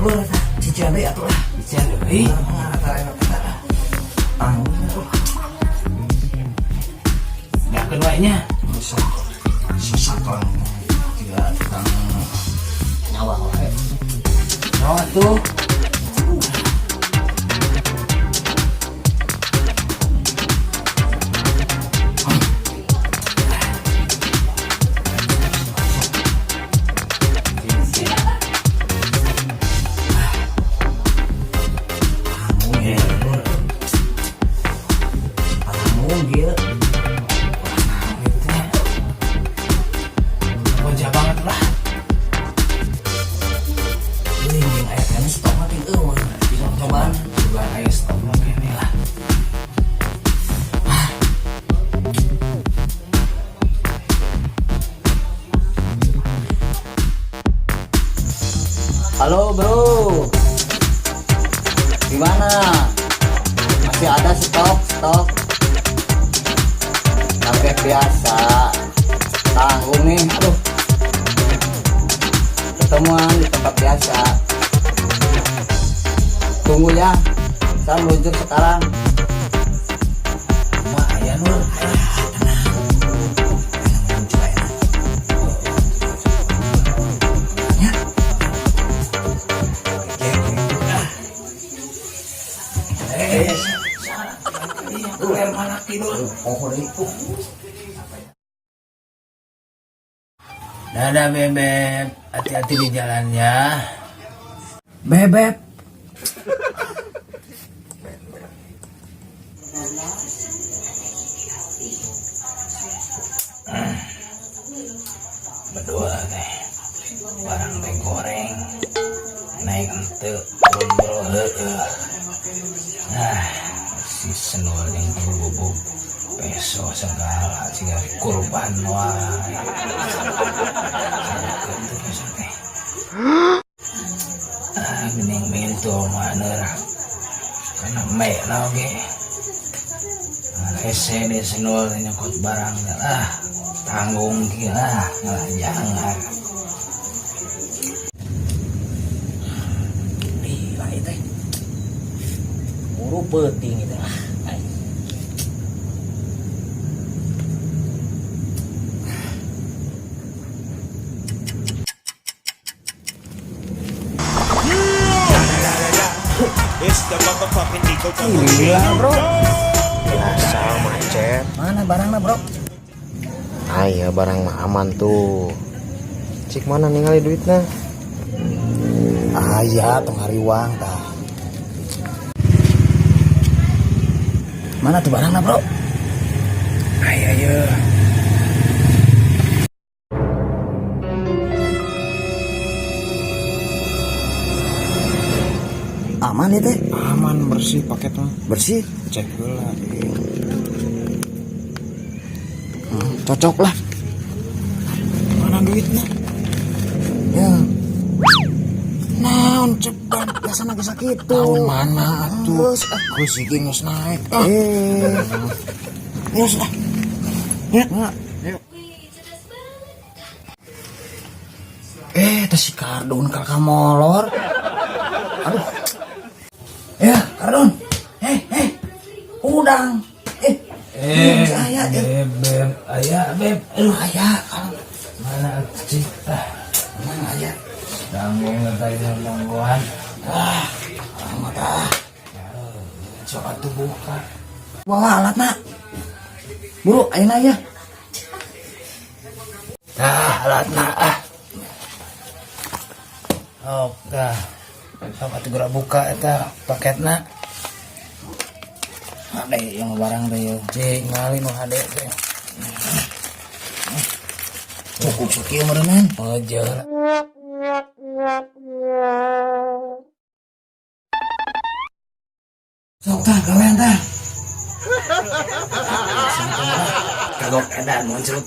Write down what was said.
ulur eta cician deui atuh lah. Cician deui. Yakeun wae nya. Sesakon tidak tentang nyawa wae. Nyawa tuh. Halo bro, gimana? Masih ada stok? Tapi biasa, tanggung nih, aduh. Ketemuan di tempat biasa. Tunggu ya, saya meluncur sekarang. Lumayan Nur. Dadah Bebek, hati-hati di jalannya. Bebek. Berdua teh, barang teh goreng, naik ente, turun bro, nah, si senul yang bubuk peso segala, sehingga kurban wae. Gening mintu mana karena mek lagi hese di senul nyangkut barang lah tanggung gila jangan Gila itu. Buru penting itu lah. Gila bro, biasa macet. Mana barangnya bro? Iya barang mah aman tuh. Cik mana ningali duitnya? Iya, tong hari uang tah. Mana tuh barangnya bro? ayo Aman ya teh? Aman bersih paketnya. Bersih? Cek dulu lah. Cocok lah. Mana duitnya? Ya. Naon cepat biasa lagi sakit Tahun tuh. mana tuh? Terus Gue sih geus naik. ya sudah. Ya. Tas si kardun kakak molor. Aduh. Ya, kardun. Udang. Saya Beb, ayah Beb, ayah mana cerita, mana aja. tanggung tadi tanggungan, Amat ah. coba tuh buka, Bawa alat nak. Buru, ayo ya. alat oke, coba tuh gerak buka eta paketna, Ada yang barang deh yuk. cik ngalih nu hade teh, Cukup sekian merenan. ojer. Sok tah, gawean tah. Kagok edan muncul.